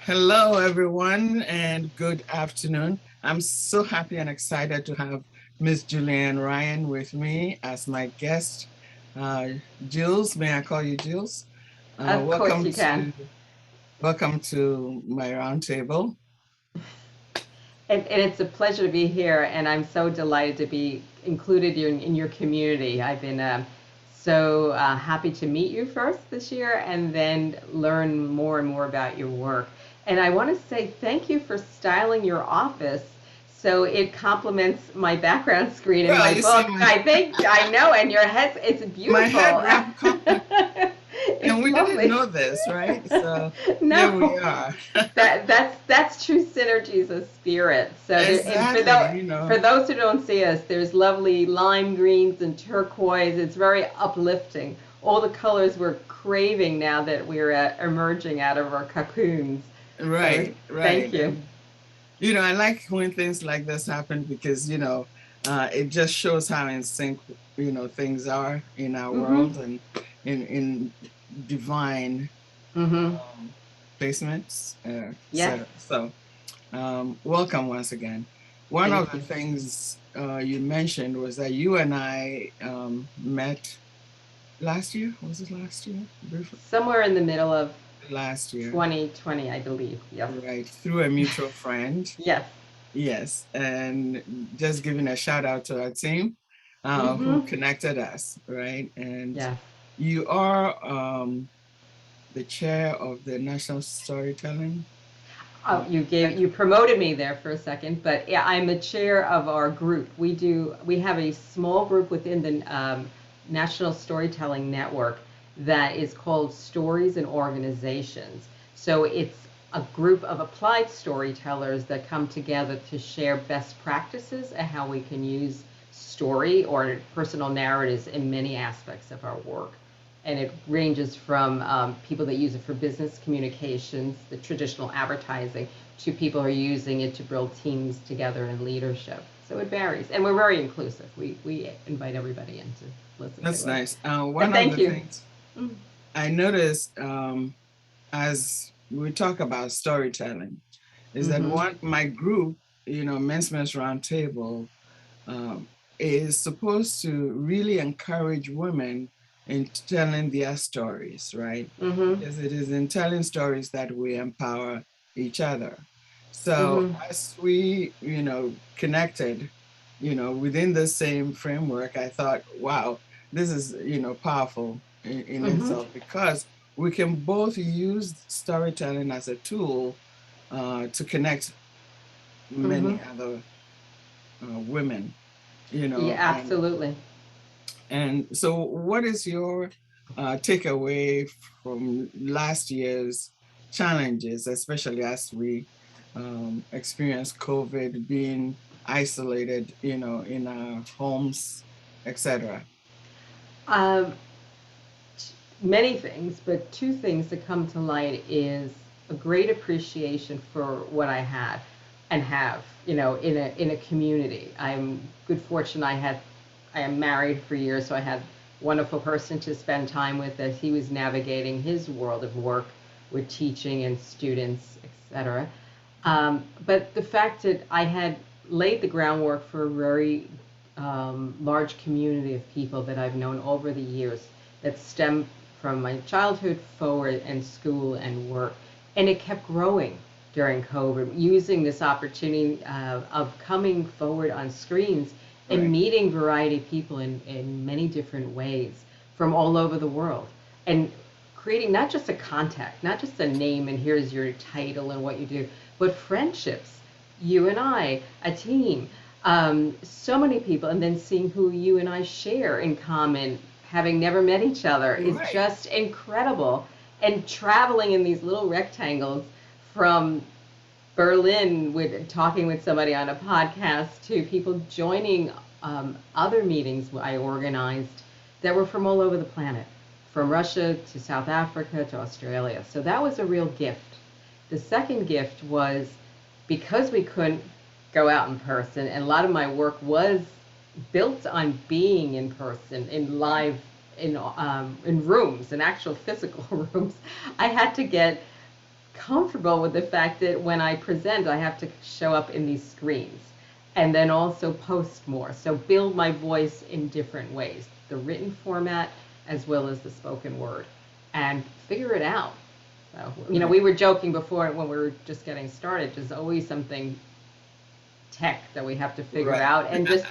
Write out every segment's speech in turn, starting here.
Hello, everyone, and good afternoon. I'm so happy and excited to have Miss Julienne Ryan with me as my guest. Uh, Jules, may I call you Jules? Uh, Of course welcome you can. to welcome to my roundtable. And it's a pleasure to be here, and I'm so delighted to be included in your community. I've been so happy to meet you first this year and then learn more and more about your work. And I want to say thank you for styling your office so it complements my background screen in Well, my you see, book. I think I know, and your head, it's my head beautiful. wrap, and It's we didn't lovely. know this, right? So here we No, are. that's true synergies of spirit. So there, and Exactly, for those who don't see us, there's lovely lime greens and turquoise. It's very uplifting. All the colors we're craving now that we're emerging out of our cocoons. So right, thank right. you. And I like when things like this happen because, it just shows how in sync, things are in our Mhm. world and in divine Mhm. um, placements, Yes. etc. So, welcome once again. One of Thank the you. things you mentioned was that you and I met last year. Was it last year? Briefly, Somewhere in the middle of last year, 2020, I believe. Yes. right? Through a mutual friend. Yes. Yes, and just giving a shout out to our team who Mhm. connected us, right? And Yes. you are the chair of the National Storytelling. Oh, you promoted me there for a second, but yeah, I'm the chair of our group. We have a small group within the National Storytelling Network that is called Stories and Organizations. So it's a group of applied storytellers that come together to share best practices and how we can use story or personal narratives in many aspects of our work. And it ranges from people that use it for business communications, the traditional advertising, to people who are using it to build teams together in leadership. So it varies, and we're very inclusive. We invite everybody in to listen That's to us. nice. And One of thank the you. things I noticed as we talk about storytelling is that Mm-hmm. one my group, Men's Roundtable, um, is supposed to really encourage women in telling their stories, right? Mm-hmm. Because it is in telling stories that we empower each other. So Mm-hmm. as we, connected, within the same framework, I thought, wow, this is, powerful in Mm-hmm. itself because we can both use storytelling as a tool to connect Mm-hmm. many other women, Yeah, and absolutely. so what is your takeaway from last year's challenges, especially as we experience COVID, being isolated, in our homes, etc. Um, Many things, but two things that come to light is a great appreciation for what I had and have, in a community. I'm good fortune I am married for years, so I had a wonderful person to spend time with as he was navigating his world of work with teaching and students, etc. But the fact that I had laid the groundwork for a very large community of people that I've known over the years that stem from my childhood forward and school and work. And it kept growing during COVID, using this opportunity of coming forward on screens and Right, meeting variety of people in many different ways from all over the world. And creating not just a contact, not just a name and here's your title and what you do, but friendships. You and I, a team, so many people, and then seeing who you and I share in common, having never met each other, is right, just incredible. And traveling in these little rectangles from Berlin with talking with somebody on a podcast to people joining other meetings I organized that were from all over the planet, from Russia to South Africa to Australia. So that was a real gift. The second gift was because we couldn't go out in person, and a lot of my work was built on being in person, in live, in rooms, in actual physical rooms. I had to get comfortable with the fact that when I present, I have to show up in these screens and then also post more. So build my voice in different ways, the written format as well as the spoken word, and figure it out. So, Right. we were joking before when we were just getting started. There's always something tech that we have to figure Right. out, and just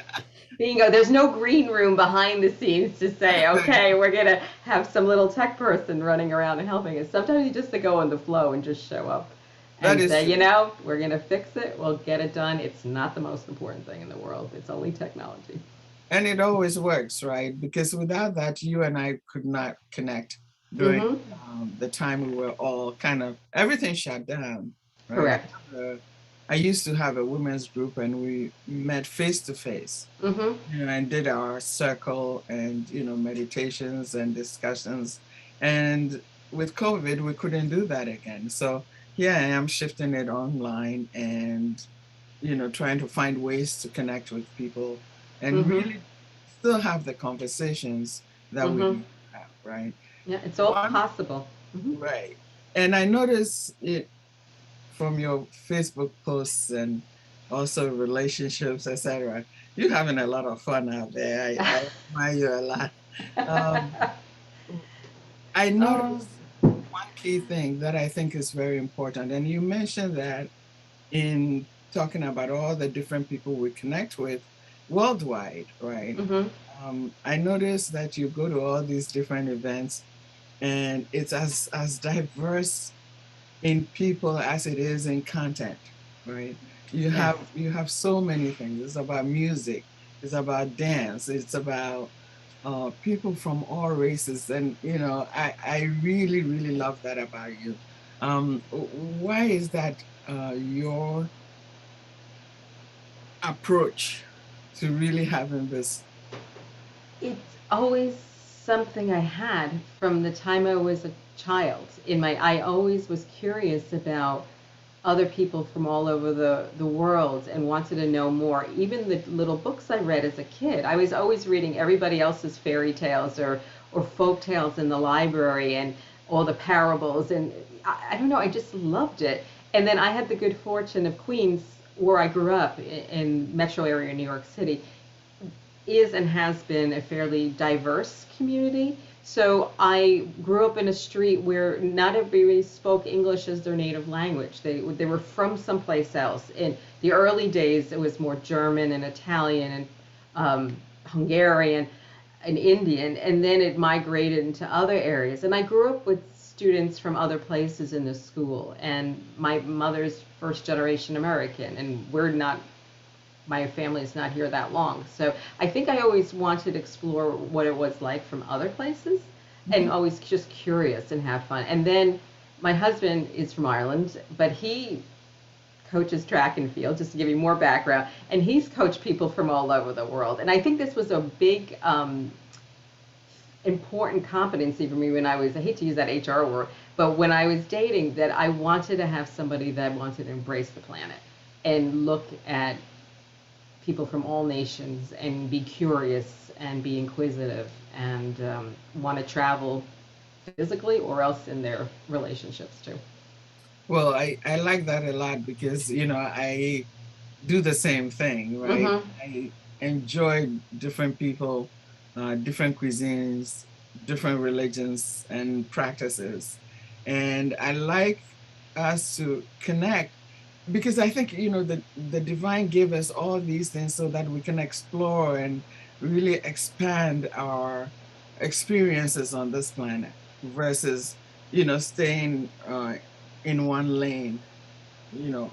bingo, there's no green room behind the scenes to say, okay, we're gonna have some little tech person running around and helping us. Sometimes you just to go in the flow and just show up That and is say, true. we're gonna fix it, we'll get it done. It's not the most important thing in the world. It's only technology. And it always works, right? Because without that, you and I could not connect during Mm-hmm. the time we were all kind of everything shut down, right? Correct. I used to have a women's group, and we met face to face, Mm-hmm. and did our circle and meditations and discussions. And with COVID, we couldn't do that again. So here I am shifting it online, and trying to find ways to connect with people and Mm-hmm. really still have the conversations that we Mm-hmm. used to have, right? Yeah, it's all One, possible. Mm-hmm. right. And I notice it from your Facebook posts and also relationships, etc. You're having a lot of fun out there. I admire you a lot. Um, I Oh. noticed one key thing that I think is very important, and you mentioned that in talking about all the different people we connect with worldwide, right? Mm-hmm. I noticed that you go to all these different events, and it's as diverse in people as it is in content, right? Yes. You have so many things. It's about music, it's about dance, it's about people from all races, and I really really love that about you. Why is that your approach to really having this? It's always something I had from the time I was a child. I always was curious about other people from all over the world and wanted to know more. Even the little books I read as a kid, I was always reading everybody else's fairy tales or folk tales in the library and all the parables. And I don't know, I just loved it. And then I had the good fortune of Queens, where I grew up in metro area New York City, is and has been a fairly diverse community. So I grew up in a street where not everybody spoke English as their native language. They were from someplace else. In the early days, it was more German and Italian and Hungarian and Indian, and then it migrated into other areas. And I grew up with students from other places in the school, and my mother's first generation American, and we're not, my family is not here that long. So I think I always wanted to explore what it was like from other places, and Mhm. always just curious and have fun. And then my husband is from Ireland, but he coaches track and field, just to give you more background, and he's coached people from all over the world. And I think this was a big important competency for me when I was, I hate to use that HR word, but when I was dating, that I wanted to have somebody that wanted to embrace the planet and look at people from all nations and be curious and be inquisitive and want to travel physically or else in their relationships too. Well, I like that a lot because I do the same thing, right? Mm-hmm. I enjoy different people, different cuisines, different religions and practices. And I like us to connect because I think, the divine gave us all these things so that we can explore and really expand our experiences on this planet versus, staying in one lane,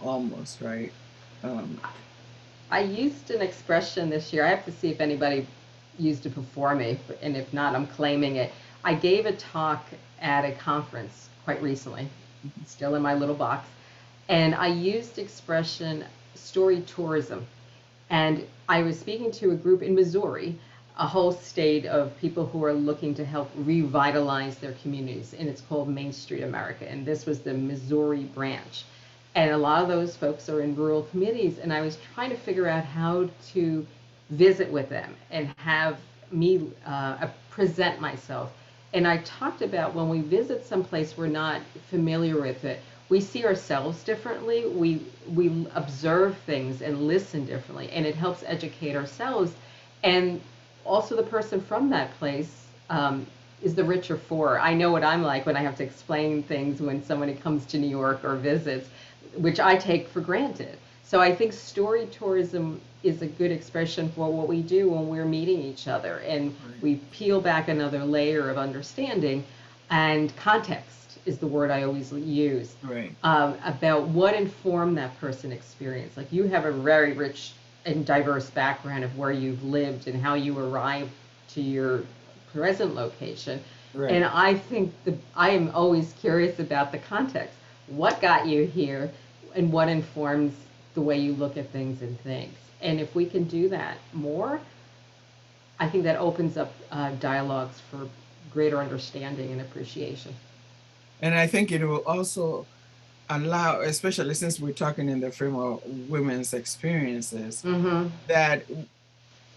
almost, right? Um, I used an expression this year. I have to see if anybody used it before me, and if not, I'm claiming it. I gave a talk at a conference quite recently, still in my little box, and I used expression story tourism. And I was speaking to a group in Missouri, a whole state of people who are looking to help revitalize their communities, and it's called Main Street America. And this was the Missouri branch. And a lot of those folks are in rural communities, and I was trying to figure out how to visit with them and have me present myself. And I talked about when we visit someplace we're not familiar with it, we see ourselves differently. We observe things and listen differently, and it helps educate ourselves. And also, the person from that place is the richer for. I know what I'm like when I have to explain things when somebody comes to New York or visits, which I take for granted. So I think story tourism is a good expression for what we do when we're meeting each other, and Right. we peel back another layer of understanding. And context is the word I always use, Right. about what informed that person experience. Like, you have a very rich and diverse background of where you've lived and how you arrived to your present location. And Right. I think I am always curious about the context. What got you here, and what informs the way you look at things and things. And if we can do that more, I think that opens up dialogues for greater understanding and appreciation. And I think it will also allow, especially since we're talking in the frame of women's experiences, Mm-hmm. that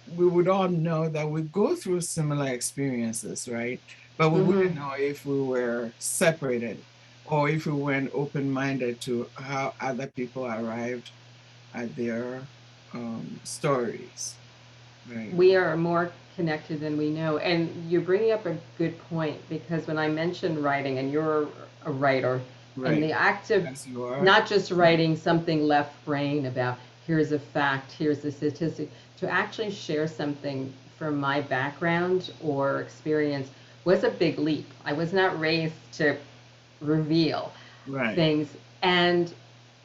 we would all know that we go through similar experiences, right? But we Mm-hmm. wouldn't know if we were separated or if we weren't open minded to how other people arrived at their stories, right? We are more connected than we know. And you're bringing up a good point, because when I mentioned writing, and you're a writer, and Right. the act of As you are. not just writing something left brain about here's a fact, here's a statistic, to actually share something from my background or experience was a big leap. I was not raised to reveal Right. things. And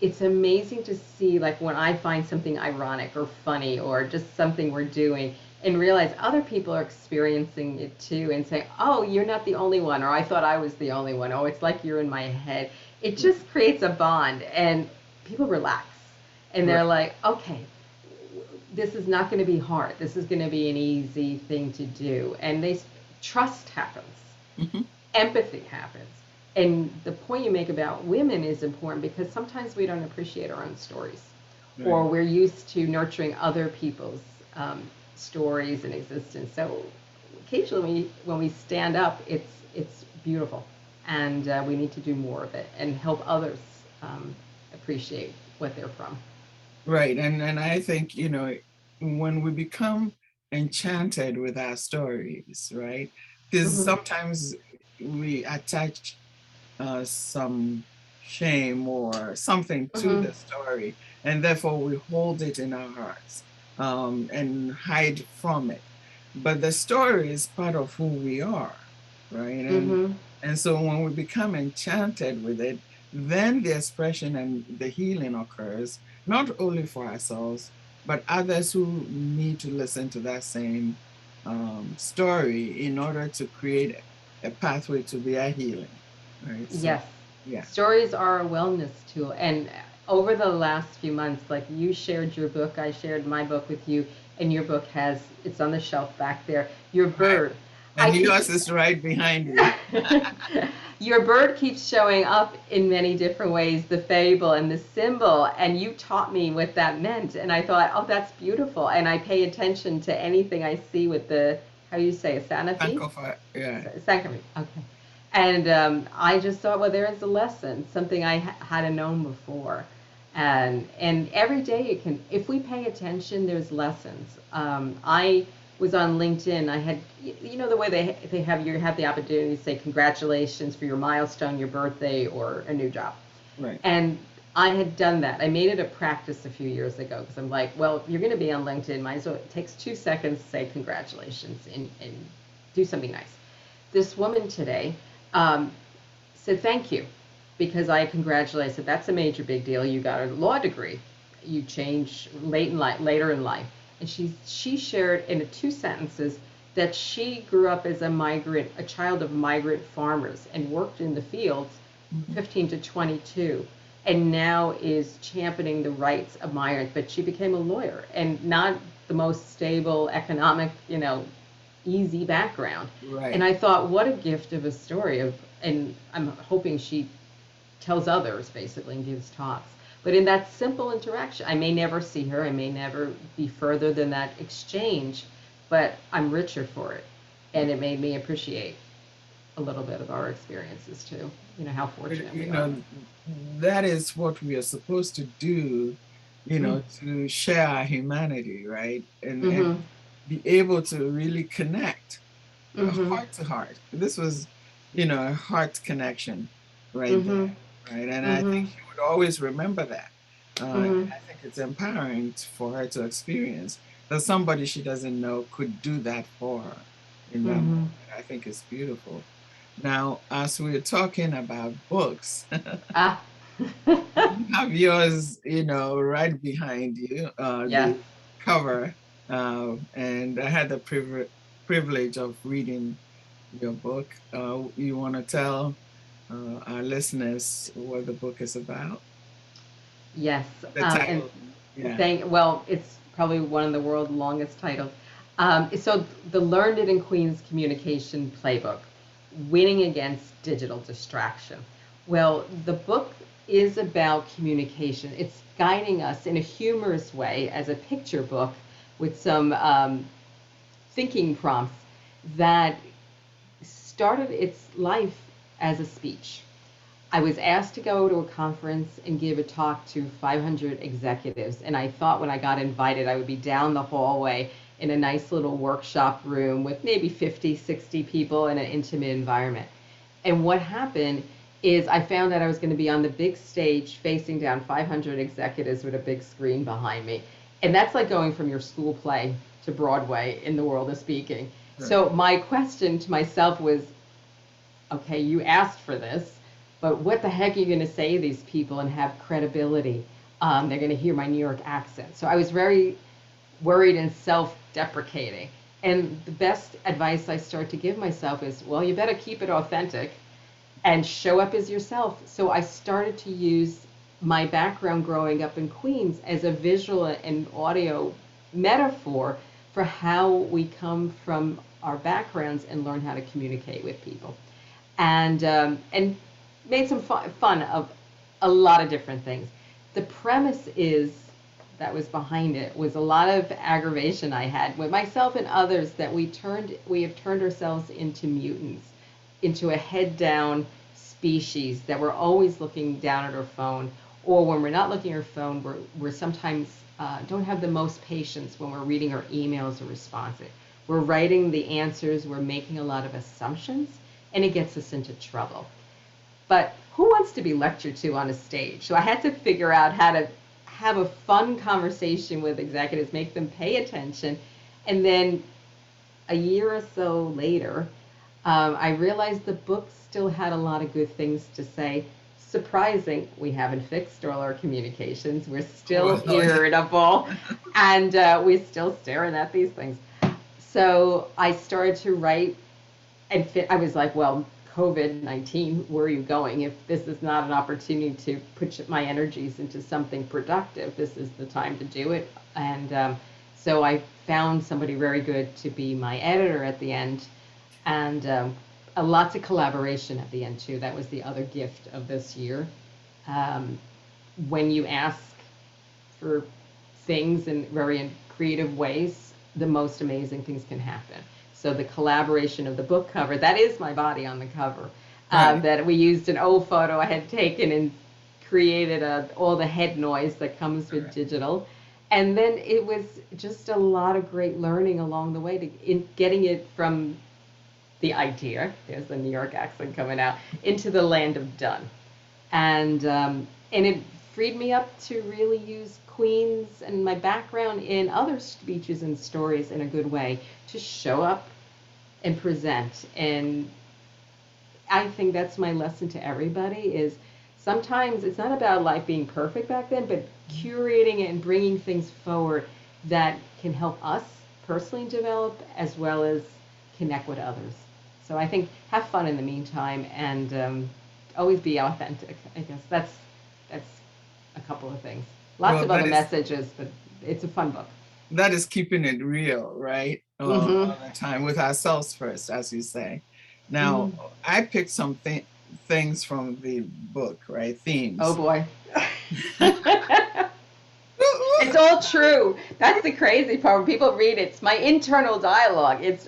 it's amazing to see, like, when I find something ironic or funny or just something we're doing, and realize other people are experiencing it too, and say, oh, you're not the only one, or I thought I was the only one. Oh, it's like you're in my head. It just creates a bond, and people relax, and they're Right. like, okay, this is not going to be hard. This is going to be an easy thing to do. And trust happens, Hmm. empathy happens. And the point you make about women is important, because sometimes we don't appreciate our own stories, or Right. we're used to nurturing other people's stories and existence. So occasionally, when we stand up, it's beautiful, and we need to do more of it and help others appreciate what they're from. Right. And I think, when we become enchanted with our stories, right? Because Hmm. sometimes we attach some shame or something to Hmm. the story, and therefore we hold it in our hearts, and hide from it. But the story is part of who we are, right? Hmm. And so when we become enchanted with it, then the expression and the healing occurs, not only for ourselves, but others who need to listen to that same story in order to create a pathway to their healing, right? So, Yes. yeah. Stories are a wellness tool. And over the last few months, like, you shared your book, I shared my book with you, and your book it's on the shelf back there. Your Right. bird. I And keep, yours is right behind you. your bird keeps showing up in many different ways, the fable and the symbol, and you taught me what that meant. And I thought, oh, that's beautiful. And I pay attention to anything I see with the, how do you say, a Sanofi? Sankofa, yeah. Sacrament. Okay. And I just thought, well, there is a lesson, something I hadn't known before. And every day it can, if we pay attention, there's lessons. I was on LinkedIn. I had, the way they have, you have the opportunity to say congratulations for your milestone, your birthday, or a new job. Right. And I had done that. I made it a practice a few years ago, because I'm like, well, if you're going to be on LinkedIn, might as well, it takes 2 seconds to say congratulations, and do something nice. This woman today um, said thank you, because I congratulated. I said, that's a major big deal. You got a law degree. You change later in life. And she shared in 2 sentences that she grew up as a child of migrant farmers, and worked in the fields Mhm. 15 to 22, and now is championing the rights of migrants. But she became a lawyer, and not the most stable economic, easy background. And Right. I thought, what a gift of a story and I'm hoping she tells others, basically, and gives talks. But in that simple interaction, I may never see her, I may never be further than that exchange, but I'm richer for it. And it made me appreciate. a little bit of our experiences too. How fortunate we You are. know, that is what we are supposed to do, Mm. to share our humanity, right? And Mm-hmm. be able to really connect Mm-hmm. heart to heart. This was, a heart connection right Mm-hmm. there, right? And I think Mm-hmm. she would always remember that. And Mm-hmm. I think it's empowering for her to experience that somebody she doesn't know could do that for her in that moment. Mm-hmm. I think it's beautiful. Now, as we're talking about books, Ah. you have yours, right behind you, Yes. the cover. And I had the privilege of reading your book. You want to tell our listeners what the book is about? Yes. The And title, yeah. well, it's probably one of the world's longest titles. So, The Learned in Queen's Communication Playbook, Winning Against Digital Distraction. Well, the book is about communication. It's guiding us in a humorous way as a picture book with some thinking prompts that started its life as a speech. I was asked to go to a conference and give a talk to 500 executives. And I thought when I got invited, I would be down the hallway in a nice little workshop room with maybe 50, 60 people in an intimate environment. And what happened is I found out I was going to be on the big stage facing down 500 executives with a big screen behind me. And that's like going from your school play to Broadway in the world of speaking. Right. So my question to myself was, okay, you asked for this, but what the heck are you going to say to these people and have credibility? They're going to hear my New York accent. So I was very worried and self deprecating. And the best advice I start to give myself is, well, you better keep it authentic and show up as yourself. So I started to use my background growing up in Queens as a visual and audio metaphor for how we come from our backgrounds and learn how to communicate with people, and made some fun of a lot of different things. The premise is that was behind it was a lot of aggravation I had with myself and others that we have turned ourselves into mutants, into a head down species that we're always looking down at our phone, or when we're not looking at our phone, we're sometimes don't have the most patience when we're reading our emails or responses. We're writing the answers, we're making a lot of assumptions, and it gets us into trouble. But who wants to be lectured to on a stage? So I had to figure out how to have a fun conversation with executives, make them pay attention. And then a year or so later, I realized the book still had a lot of good things to say. Surprising, we haven't fixed all our communications. We're still Well, irritable, and we're still staring at these things. So I started to write and I was like, well, COVID-19, where are you going? If this is not an opportunity to put my energies into something productive, this is the time to do it. And so I found somebody very good to be my editor at the end, and lots of collaboration at the end too. That was the other gift of this year. Um, when you ask for things in very creative ways, the most amazing things can happen. So the collaboration of the book cover, that is my body on the cover, right. that we used an old photo I had taken and created all the head noise that comes with Correct. digital. And then it was just a lot of great learning along the way in getting it from the idea, there's the New York accent coming out, into the land of done. And it freed me up to really use Queens and my background in other speeches and stories in a good way to show up and present. And I think that's my lesson to everybody is sometimes it's not about life being perfect back then, but curating it and bringing things forward that can help us personally develop as well as connect with others. So I think have fun in the meantime, and always be authentic. I guess that's a couple of things. Lots Well, of other messages, but it's a fun book. that is keeping it real, right? Mm-hmm. All the time with ourselves first, as you say. Now, Mm-hmm. I picked some things from the book, right? Oh Themes. boy. It's all true. That's the crazy part. When people read it, it's my internal dialogue. It's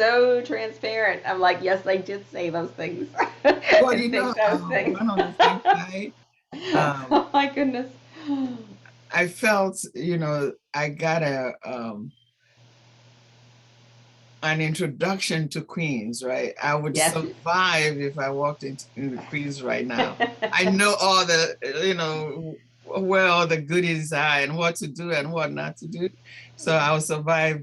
so transparent. I'm like, yes, I did say those things Well, and think those things. one on the same side, um, Oh my goodness. I felt, I got an introduction to Queens, right? I would Yes. survive if I walked into Queens right now. I know all the, where all the goodies are and what to do and what not to do. So I will survive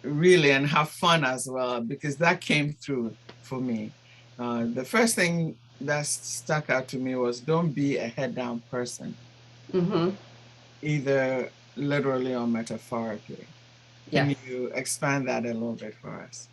really and have fun as well because that came through for me. The first thing that stuck out to me was don't be a head down person, Mm-hmm. either literally or metaphorically. Can Yes. you expand that a little bit for us?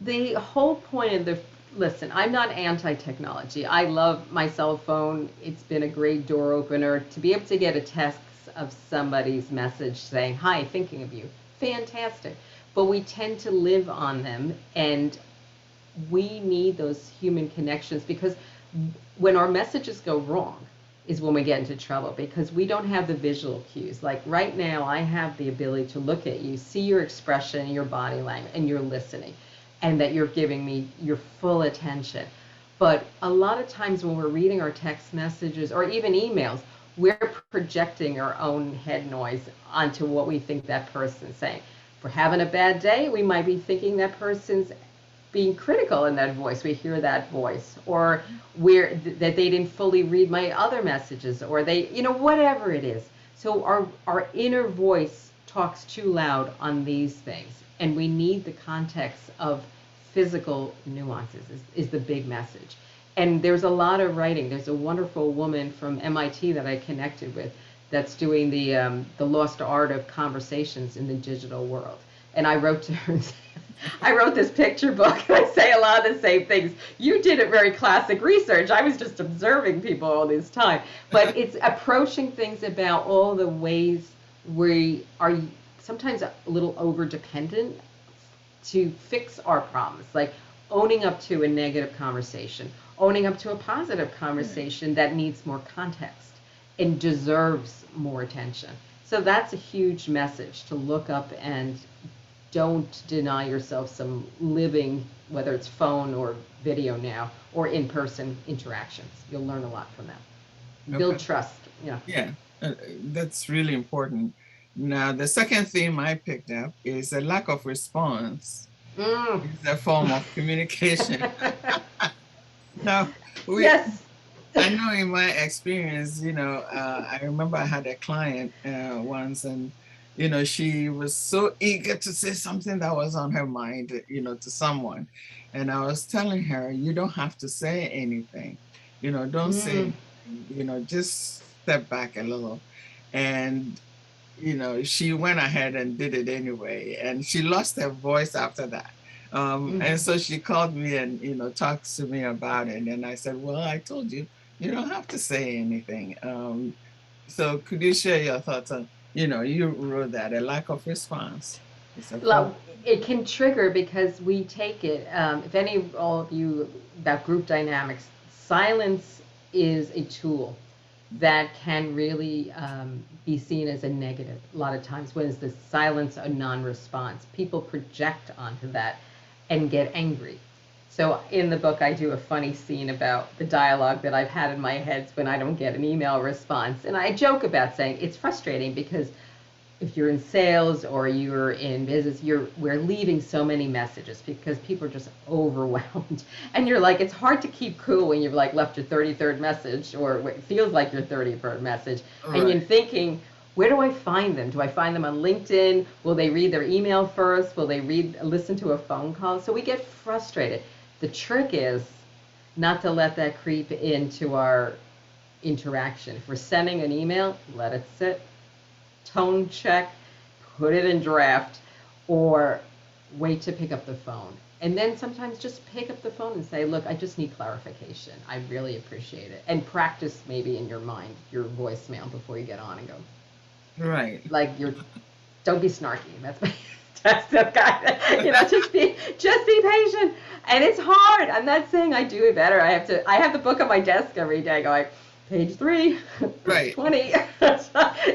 The whole point of the listen, I'm not anti-technology. I love my cell phone. It's been a great door opener to be able to get a text of somebody's message saying, "Hi, thinking of you." Fantastic. But we tend to live on them, and we need those human connections because when our messages go wrong is when we get into trouble because we don't have the visual cues. Like right now, I have the ability to look at you, see your expression, your body language, and you're listening, and that you're giving me your full attention. But a lot of times when we're reading our text messages or even emails, we're projecting our own head noise onto what we think that person's saying. If we're having a bad day, we might be thinking that person's being critical in that voice. We hear that voice, or that they didn't fully read my other messages, or they, whatever it is. So our inner voice talks too loud on these things, and we need the context of physical nuances is the big message. And there's a lot of writing. There's a wonderful woman from MIT that I connected with that's doing the lost art of conversations in the digital world. And I wrote to her, I wrote this picture book, and I say a lot of the same things. You did it very classic research. I was just observing people all this time. But it's approaching things about all the ways we are sometimes a little over dependent to fix our problems, like owning up to a negative conversation, owning up to a positive conversation that needs more context and deserves more attention. So that's a huge message to look up and don't deny yourself some living, whether it's phone or video now, or in-person interactions. You'll learn a lot from them. Build Okay. trust. Yeah. Yeah, that's really important. Now, the second theme I picked up is a lack of response Mm. is a form of communication. Now, we, Yes. I know in my experience, I remember I had a client once and, she was so eager to say something that was on her mind, to someone. And I was telling her, you don't have to say anything, don't say Mm. anything, just step back a little. And, she went ahead and did it anyway. And she lost her voice after that. Mm. And so she called me and, talked to me about it. And I said, well, I told you, you don't have to say anything. So could you share your thoughts on, you wrote that a lack of response. It's a form. It can trigger because we take it. If any of all of you about group dynamics, silence is a tool that can really be seen as a negative. A lot of times, when is the silence a non-response? People project onto that and get angry. So in the book, I do a funny scene about the dialogue that I've had in my head when I don't get an email response, and I joke about saying it's frustrating because if you're in sales or you're in business, we're leaving so many messages because people are just overwhelmed. And you're like, it's hard to keep cool when you've like left your 33rd message or it feels like your 33rd message. And Right. you're thinking, where do I find them? Do I find them on LinkedIn? Will they read their email first? Will they listen to a phone call? So we get frustrated. The trick is not to let that creep into our interaction. If we're sending an email, let it sit, tone check, put it in draft, or wait to pick up the phone. And then sometimes just pick up the phone and say, look, I just need clarification. I really appreciate it. And practice maybe in your mind your voicemail before you get on and go, Right. like, don't be snarky. That's the guy, just be patient. And it's hard. I'm not saying I do it better. I have the book on my desk every day going, page 3, verse Right. 20.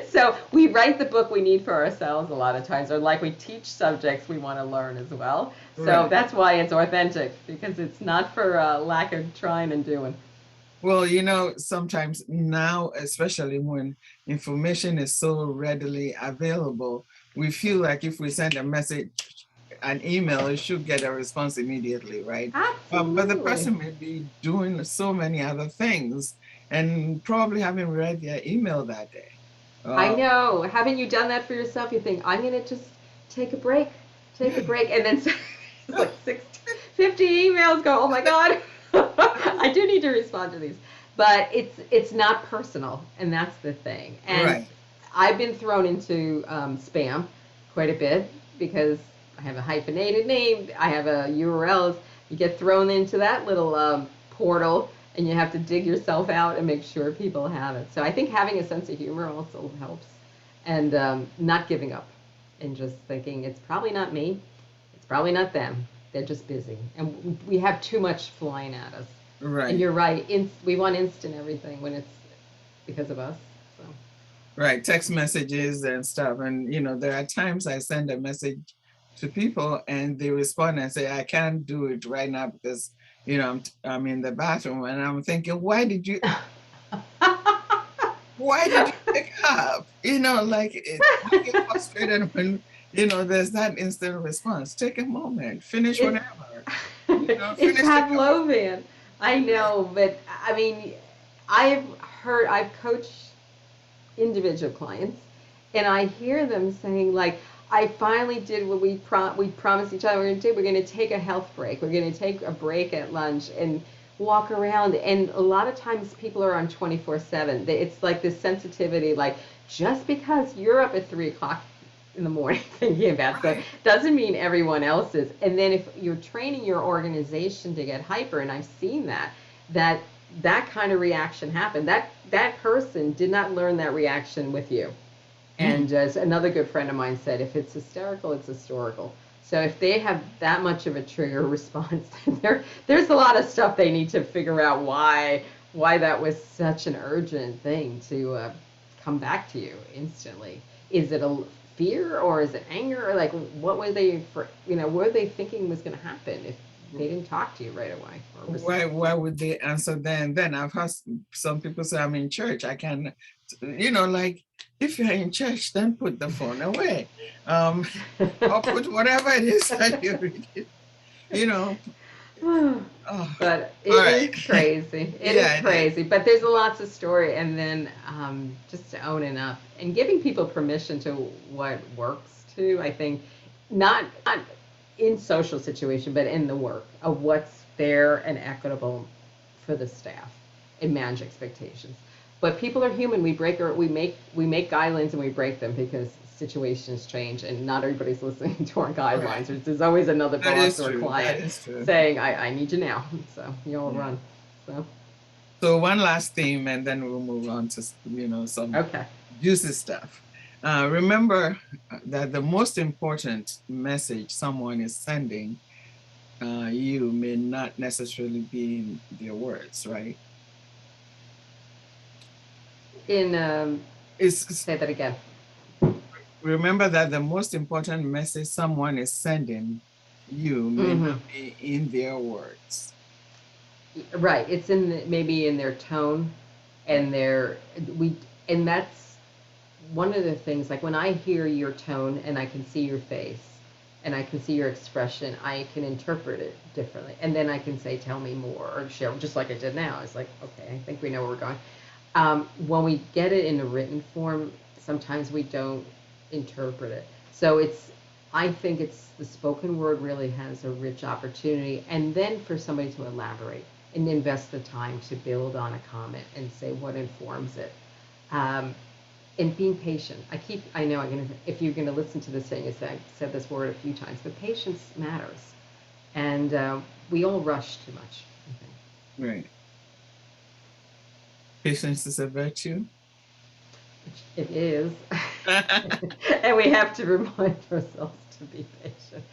So we write the book we need for ourselves a lot of times, or like we teach subjects we want to learn as well. So Right. that's why it's authentic, because it's not for lack of trying and doing. Well, sometimes now, especially when information is so readily available, we feel like if we send a message, an email, it should get a response immediately, right? But the Absolutely. person may be doing so many other things and probably haven't read their email that day. I Uh, know. Haven't you done that for yourself? You think, I'm going to just take a break, take a break. And then it's like 60, 50 emails go, oh my God, I do need to respond to these. But it's not personal, and that's the thing. And right. I've been thrown into spam quite a bit because I have a hyphenated name, I have a URLs. You get thrown into that little portal, and you have to dig yourself out and make sure people have it. So I think having a sense of humor also helps, and not giving up, and just thinking it's probably not me, it's probably not them. They're just busy, and we have too much flying at us. And Right. you're right. We want instant everything when it's because of us. So. Right. Text messages and stuff. And, there are times I send a message to people and they respond and say, I can't do it right now because, I'm in the bathroom. And I'm thinking, why did you pick up? I get frustrated when, there's that instant response. Take a moment, finish It's whatever, it's finish the cup of, Pavlovian. I right, know, but I mean, I've coached individual clients, and I hear them saying like, I finally did what we promised each other we're going to do. We're going to take a health break. We're going to take a break at lunch and walk around. And a lot of times people are on 24/7. It's like this sensitivity, like just because you're up at 3 o'clock in the morning thinking about stuff right, doesn't mean everyone else is. And then if you're training your organization to get hyper, and I've seen that that kind of reaction happened. That person did not learn that reaction with you. mm, And as another good friend of mine said, if it's hysterical, it's historical. So if they have that much of a trigger response, there's a lot of stuff they need to figure out why that was such an urgent thing to come back to you instantly. Is it a fear, or is it anger, or like what were they for? What were they thinking was going to happen if they didn't talk to you right away or respond? why would they answer then? I've heard some people say, I'm in church, I can, like, if you're in church, then put the phone away, um or put whatever it is that you're reading, you know oh, But all it is right. crazy. It is Yeah, it is. crazy. But there's a lots of story, and then just owning up and giving people permission to what works too. I think not in social situation, but in the work of what's fair and equitable for the staff and manage expectations. But people are human. We make guidelines and we break them because situations change and not everybody's listening to our Right. guidelines. There's always another That boss is or true. That client is true. saying, I need you now. So you all Yeah. run. So, So one last theme, and then we'll move on to some okay. juicy stuff. Remember that the most important message someone is sending you may not necessarily be in their words, right? In It's Say that again. Remember that the most important message someone is sending you may Hmm. not be in their words. Right. It's maybe in their tone Right. and their we and that's one of the things. Like when I hear your tone and I can see your face and I can see your expression, I can interpret it differently. And then I can say, tell me more, or share, just like I did now. It's like, okay, I think we know where we're going. When we get it in a written form, sometimes we don't interpret it. So I think it's the spoken word really has a rich opportunity, and then for somebody to elaborate and invest the time to build on a comment and say what informs it. Um, and being patient. I know if you're gonna listen to this thing, I've said this word a few times, but patience matters. And we all rush too much, I think. Right. Patience is a virtue. It is. And we have to remind ourselves to be patient.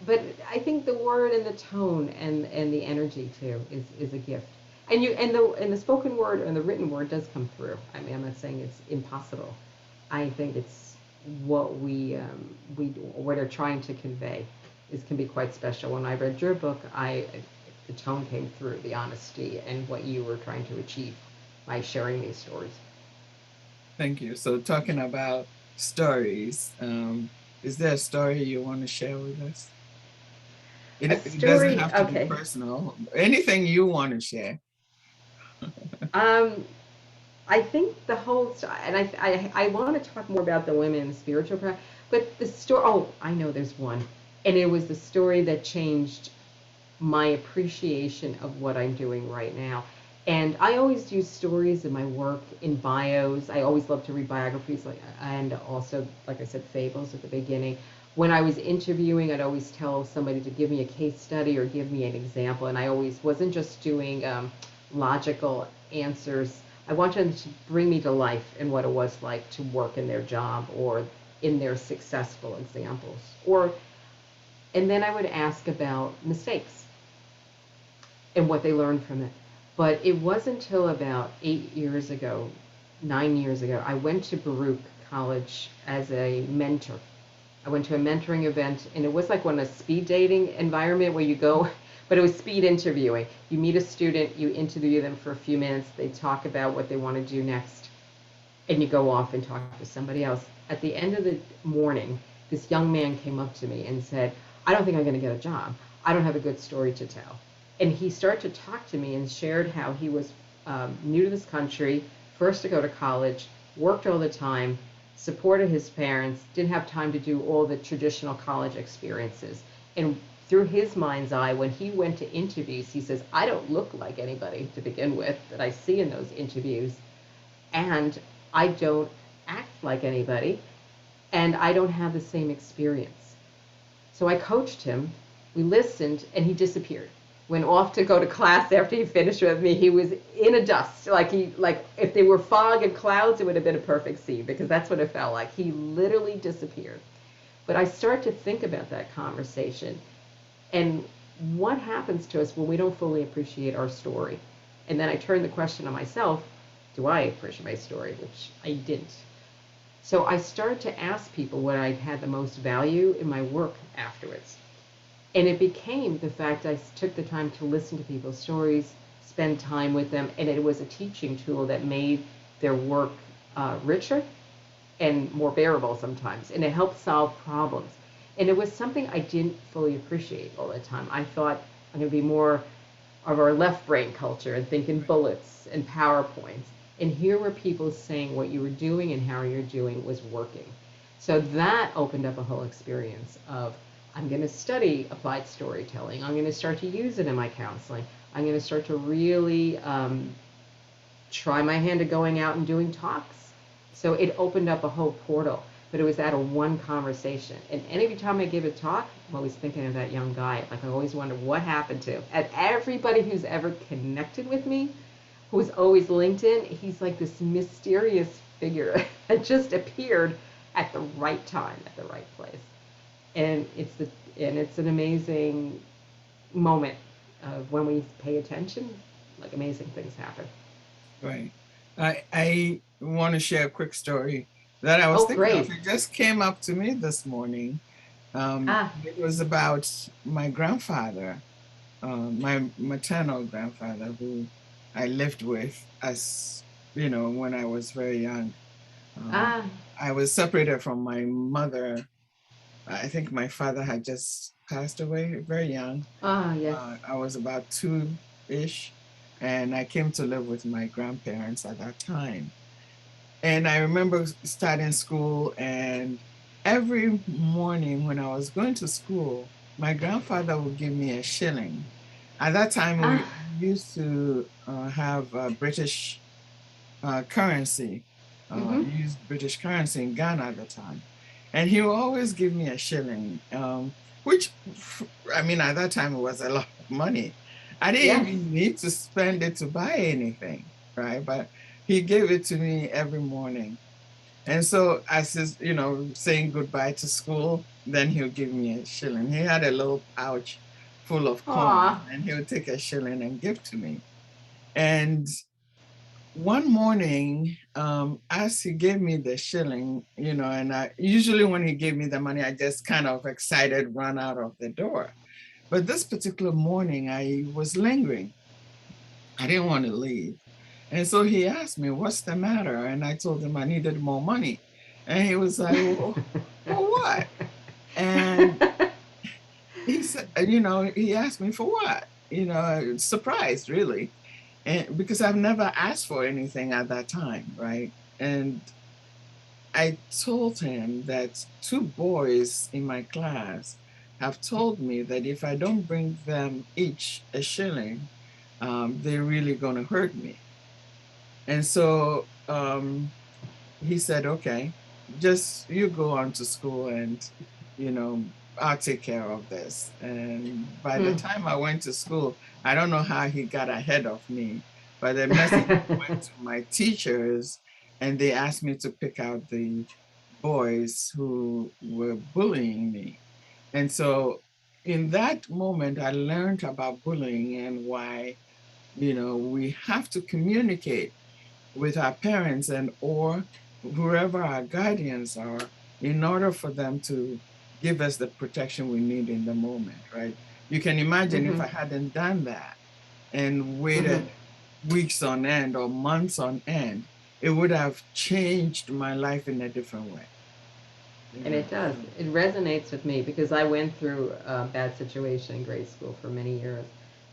But I think the word and the tone and the energy too is a gift. And the spoken word and the written word does come through. I mean, I'm not saying it's impossible. I think it's what we what are trying to convey is can be quite special. When I read your book, the tone came through, the honesty and what you were trying to achieve by sharing these stories. Thank you. So talking about stories, is there a story you want to share with us? A It doesn't story, have to be okay. personal. Anything you want to share. Um, I think the whole and I want to talk more about the women in the spiritual practice, but the story. Oh, I know there's one, and it was the story that changed my appreciation of what I'm doing right now. And I always use stories in my work, in bios. I always love to read biographies, and also, like I said, fables at the beginning. When I was interviewing, I'd always tell somebody to give me a case study or give me an example, and I always wasn't just doing logical answers. I wanted them to bring me to life and what it was like to work in their job or in their successful examples. And then I would ask about mistakes and what they learned from it. But it wasn't until about 8 years ago, 9 years ago, I went to Baruch College as a mentor. I went to a mentoring event, and it was like one of a speed dating environment where you go, but it was speed interviewing. You meet a student, you interview them for a few minutes, they talk about what they want to do next, and you go off and talk to somebody else. At the end of the morning, this young man came up to me and said, I don't think I'm going to get a job. I don't have a good story to tell. And he started to talk to me and shared how he was new to this country, first to go to college, worked all the time, supported his parents, didn't have time to do all the traditional college experiences. And through his mind's eye, when he went to interviews, he says, I don't look like anybody to begin with that I see in those interviews. And I don't act like anybody, and I don't have the same experience. So I coached him, we listened, and he disappeared. Went off to go to class after he finished with me. He was in a dust. Like if there were fog and clouds, it would have been a perfect scene because that's what it felt like. He literally disappeared. But I start to think about that conversation and what happens to us when we don't fully appreciate our story. And then I turn the question on myself, do I appreciate my story? Which I didn't. So I started to ask people what I had the most value in my work afterwards. And it became the fact I took the time to listen to people's stories, spend time with them, and it was a teaching tool that made their work richer and more bearable sometimes, and it helped solve problems. And it was something I didn't fully appreciate all the time. I thought I'm going to be more of our left brain culture and thinking bullets and PowerPoints. And here were people saying what you were doing and how you're doing was working. So that opened up a whole experience of I'm going to study applied storytelling. I'm going to start to use it in my counseling. I'm going to start to really try my hand at going out and doing talks. So it opened up a whole portal, but it was out of one conversation. And every time I give a talk, I'm always thinking of that young guy. Like I always wonder what happened to. And everybody who's ever connected with me, who's always linked in, he's like this mysterious figure that just appeared at the right time, at the right place. And it's an amazing moment of when we pay attention, like amazing things happen. Right. I want to share a quick story that I was Oh, thinking of. great. It just came up to me this morning. Ah, It was about my grandfather, my maternal grandfather, who I lived with as, when I was very young. Um, ah, I was separated from my mother. I think my father had just passed away very young. ah, yes. I was about two-ish, and I came to live with my grandparents at that time. And I remember starting school, and every morning when I was going to school, my grandfather would give me a shilling. At that time, Ah, we used to have British currency, mm-hmm. used British currency in Ghana at the time. And he would always give me a shilling, which, I mean, at that time, it was a lot of money. I didn't Yes. even need to spend it to buy anything, right? But he gave it to me every morning. And so as he's, saying goodbye to school, then he'll give me a shilling. He had a little pouch full of coins, Aw. and he would take a shilling and give to me. And one morning, as he gave me the shilling, and I usually when he gave me the money, I just kind of excited run out of the door. But this particular morning, I was lingering. I didn't want to leave. And so he asked me, "What's the matter?" And I told him I needed more money. And he was like, "Well, for what?" And he said, he asked me for what? Surprised really. And because I've never asked for anything at that time, right? And I told him that two boys in my class have told me that if I don't bring them each a shilling, they're really going to hurt me. And so he said, "Okay, just you go on to school and, you know, I'll take care of this." And by the Hmm. time I went to school, I don't know how he got ahead of me, but the message went to my teachers and they asked me to pick out the boys who were bullying me. And so in that moment, I learned about bullying and why, we have to communicate with our parents and or whoever our guardians are in order for them to give us the protection we need in the moment, right? You can imagine if Hmm. I hadn't done that and Hmm. waited weeks on end or months on end, it would have changed my life in a different way. And it does. So, It resonates with me because I went through a bad situation in grade school for many years.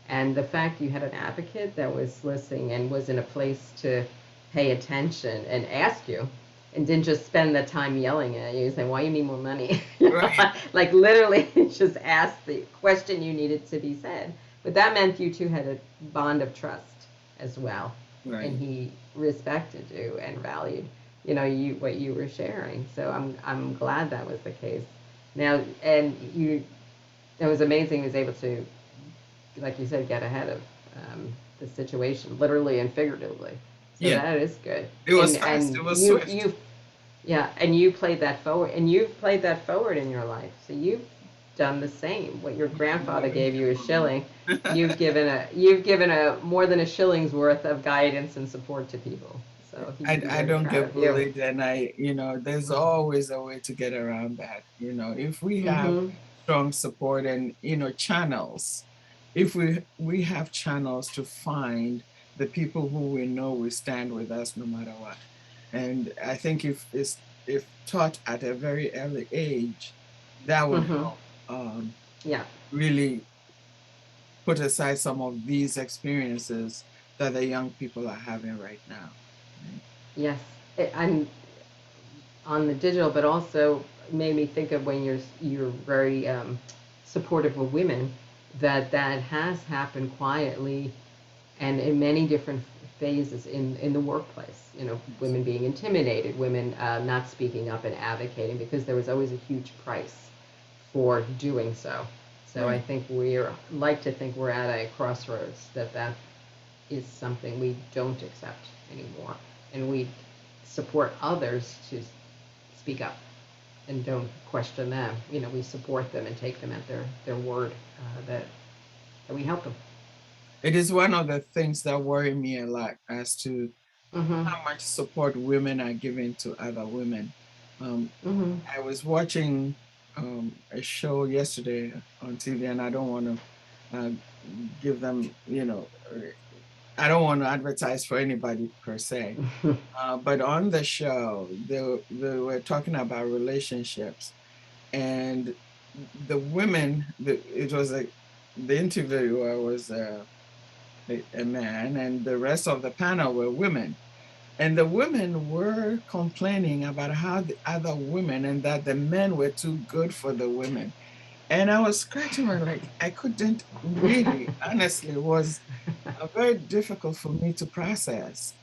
And the fact you had an advocate that was listening and was in a place to pay attention and ask you and didn't just spend the time yelling at you saying, why you need more money? right, Like literally just ask the question you needed to be said. But that meant you two had a bond of trust as well. And right. he respected you and valued you what you were sharing. So I'm glad that was the case. Now and you, it was amazing. He was able to, like you said, get ahead of the situation, literally and figuratively. So Yeah, that is good. it was fast, And it was you swift. you yeah, and you played that forward, and you've played that forward in your life. So you've done the same. What your grandfather gave you a Beautiful. shilling, you've given a more than a shilling's worth of guidance and support to people. So he should be I very don't proud get of you. bullied, and there's always a way to get around that. If we have Mm-hmm. strong support and, channels, if we have channels to find the people who we know will stand with us no matter what. And I think if taught at a very early age, that would Mm-hmm. help Yeah. really put aside some of these experiences that the young people are having right now. Right? Yes. I'm on the digital, but also made me think of when you're very supportive of women, that has happened quietly and in many different phases in the workplace. Women being intimidated, women not speaking up and advocating because there was always a huge price for doing so. So I Right. think we're like to think we're at a crossroads that is something we don't accept anymore, and we support others to speak up and don't question them. We support them and take them at their word, that we help them. It is one of the things that worry me a lot as to Mm-hmm. how much support women are giving to other women. Um, Mm-hmm. I was watching a show yesterday on TV, and I don't want to give them, I don't want to advertise for anybody per se. But on the show, they were talking about relationships, and the women, it was the interviewer was a man, and the rest of the panel were women. And the women were complaining about how the other women and that the men were too good for the women. And I was scratching my leg. I couldn't really, honestly, it was very difficult for me to process,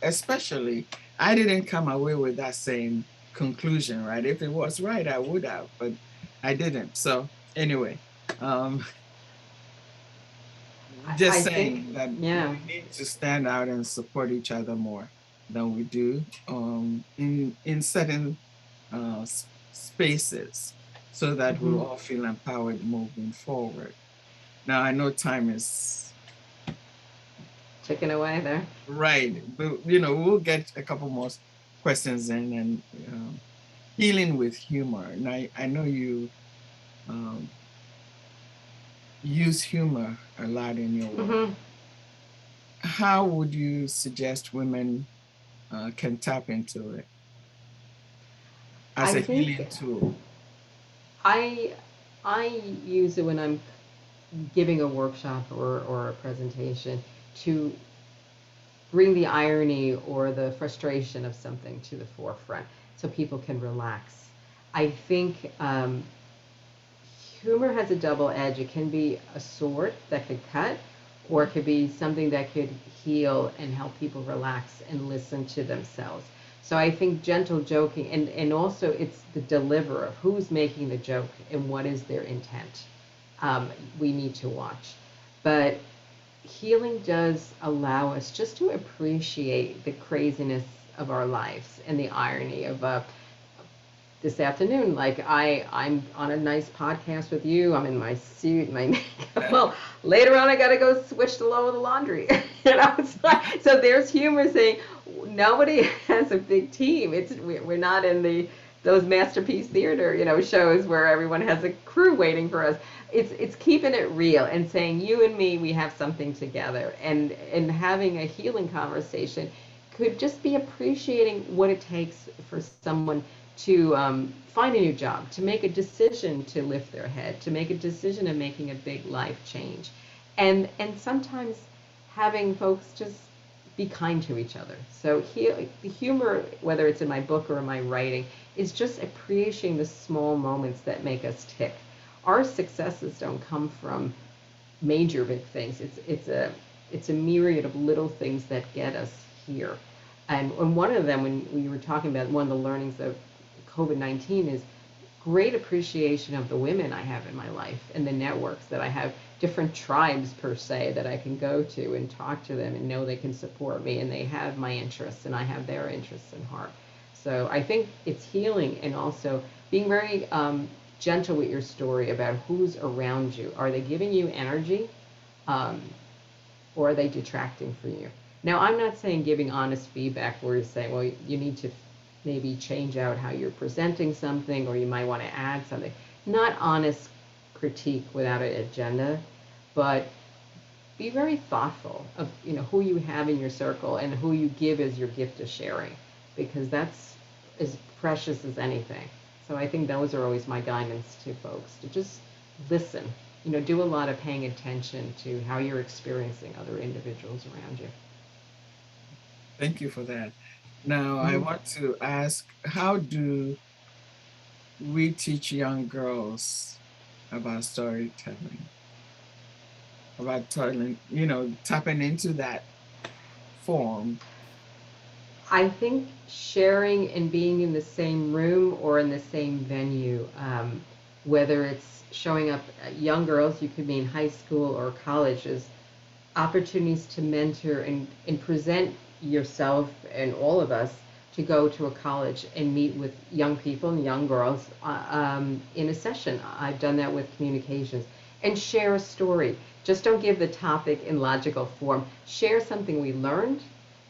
especially I didn't come away with that same conclusion, right? If it was right, I would have, but I didn't. So anyway, um, just I think, saying that yeah. we need to stand out and support each other more than we do in certain spaces so that we'll Mm-hmm. all feel empowered moving forward. Now, I know time is chicken away there. Right. But, we'll get a couple more questions in and healing with humor. And I know you um, use humor a lot in your work. Hmm. How would you suggest women can tap into it as I a think healing tool? I I use it when I'm giving a workshop or a presentation to bring the irony or the frustration of something to the forefront so people can relax. I think humor has a double edge. It can be a sword that could cut, or it could be something that could heal and help people relax and listen to themselves. So I think gentle joking, and also it's the deliverer, who's making the joke and what is their intent. We need to watch. But healing does allow us just to appreciate the craziness of our lives and the irony of this afternoon. Like I'm on a nice podcast with you. I'm in my suit, my makeup. Well, later on, I got to go switch the load of the laundry. It's like, so there's humor saying nobody has a big team. We're not in those masterpiece theater shows where everyone has a crew waiting for us. It's keeping it real and saying you and me, we have something together, and having a healing conversation could just be appreciating what it takes for someone to find a new job, to make a decision to lift their head, to make a decision of making a big life change, and sometimes having folks just be kind to each other. So the humor, whether it's in my book or in my writing, is just appreciating the small moments that make us tick. Our successes don't come from major big things. It's a myriad of little things that get us here. And one of them, when we were talking about one of the learnings of COVID-19, is great appreciation of the women I have in my life and the networks that I have, different tribes per se that I can go to and talk to them and know they can support me and they have my interests and I have their interests in heart. So I think it's healing and also being very gentle with your story about who's around you. Are they giving you energy, um, or are they detracting from you? Now, I'm not saying giving honest feedback where you're saying, well, you need to maybe change out how you're presenting something or you might want to add something. Not honest critique without an agenda, but be very thoughtful of who you have in your circle and who you give as your gift of sharing, because that's as precious as anything. So I think those are always my guidance to folks, to just listen, do a lot of paying attention to how you're experiencing other individuals around you. Thank you for that. Now, I Mm-hmm. want to ask, how do we teach young girls about storytelling, about telling, tapping into that form? I think sharing and being in the same room or in the same venue, whether it's showing up young girls, you could mean high school or colleges, opportunities to mentor and present yourself and all of us to go to a college and meet with young people and young girls in a session. I've done that with communications and share a story. Just don't give the topic in logical form. Share something we learned,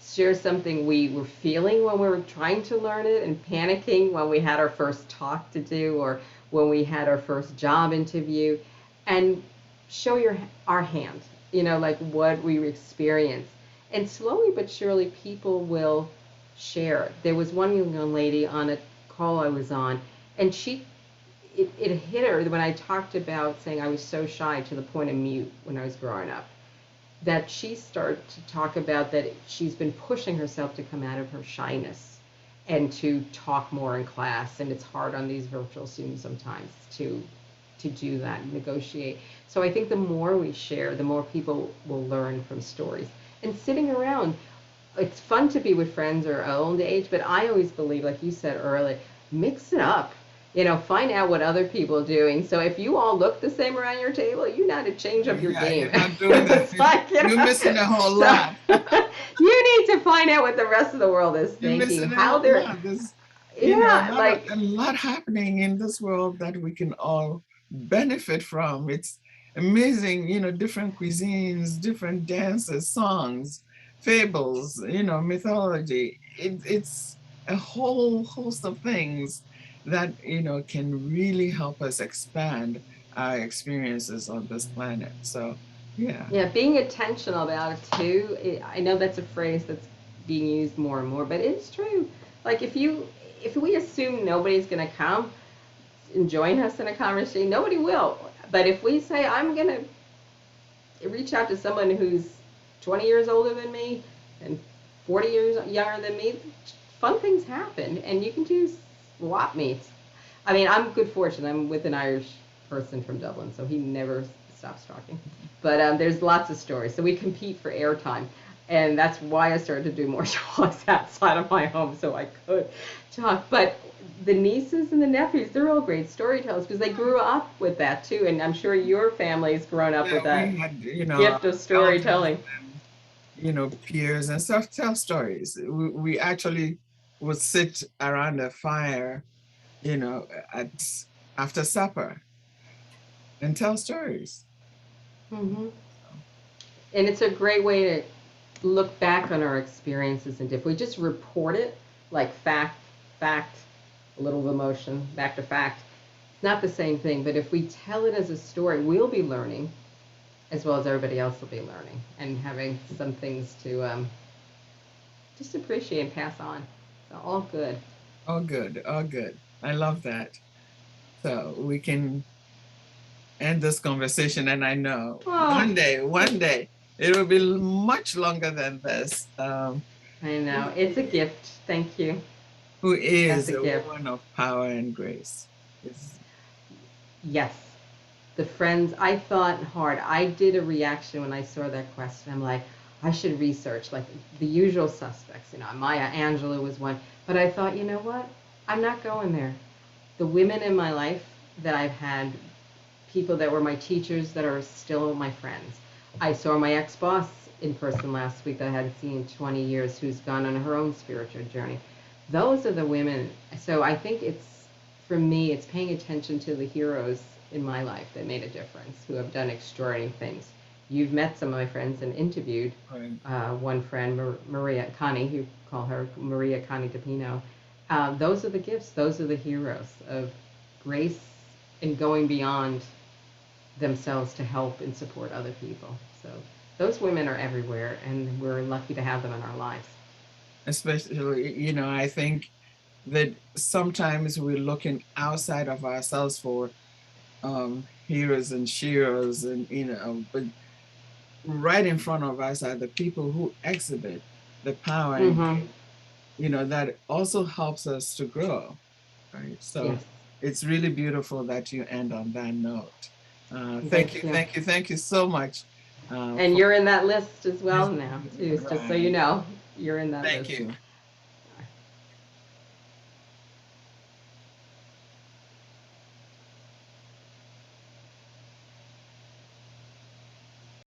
share something we were feeling when we were trying to learn it and panicking when we had our first talk to do or when we had our first job interview, and show our hand, like what we experienced. And slowly but surely people will share. There was one young lady on a call I was on, and it hit her when I talked about saying I was so shy to the point of mute when I was growing up, that she started to talk about that she's been pushing herself to come out of her shyness and to talk more in class, and it's hard on these virtual students sometimes to do that and negotiate. So I think the more we share, the more people will learn from stories. And sitting around, it's fun to be with friends or old age, but I always believe, like you said earlier, mix it up. Find out what other people are doing. So if you all look the same around your table, you know to change up your Yeah, game. you're not doing that. It's like, You're missing a whole so lot. you need to find out what the rest of the world is You're thinking, missing a how whole they're, lot. There's, yeah, a lot happening in this world that we can all benefit from. It's amazing, different cuisines, different dances, songs. fables, mythology. It's a whole host of things that, can really help us expand our experiences on this planet. So, yeah. Yeah, being intentional about it too. I know that's a phrase that's being used more and more, but it's true. Like if we assume nobody's going to come and join us in a conversation, nobody will. But if we say I'm going to reach out to someone who's 20 years older than me and 40 years younger than me, fun things happen, and you can do swap meets. I mean, I'm good fortune. I'm with an Irish person from Dublin, so he never stops talking. But there's lots of stories. So we compete for airtime. And that's why I started to do more talks outside of my home so I could talk. But the nieces and the nephews, they're all great storytellers because they grew up with that too. And I'm sure your family's grown up with Yeah, that we had, gift of elders, storytelling. peers and stuff tell stories. We actually would sit around a fire, at after supper and tell stories. Hmm. And it's a great way to look back on our experiences, and if we just report it like fact, a little emotion, back to fact, it's not the same thing. But if we tell it as a story, we'll be learning as well as everybody else will be learning and having some things to just appreciate and pass on. So all good. Oh, good. Oh, good. I love that. So we can end this conversation, and I know Oh, one day, it will be much longer than this. I know. It's a Who gift. Thank you. who That's is a a gift. woman of power and grace? Is Yes. The friends, I thought hard. I did a reaction when I saw that question. I'm like, I should research like the usual suspects. Maya Angelou was one. But I thought, you know what? I'm not going there. The women in my life that I've had, people that were my teachers that are still my friends. I saw my ex-boss in person last week that I hadn't seen in 20 years who's gone on her own spiritual journey. Those are the women. So I think for me, it's paying attention to the heroes in my life that made a difference, who have done extraordinary things. You've met some of my friends and interviewed right. one friend, Maria Connie, you call her Maria Connie DePino. Those are the gifts. Those are the heroes of grace and going beyond themselves to help and support other people. So those women are everywhere, and we're lucky to have them in our lives. Especially, I think that sometimes we're looking outside of ourselves for heroes and sheroes, and but right in front of us are the people who exhibit the power and Mm-hmm. that also helps us to grow, right? So Yes. it's really beautiful that you end on that note. Thank you, Thank you. thank you, thank you so much And for you're in that list as this. well now, too. Just so you Right. know, you're in that Thank list. you.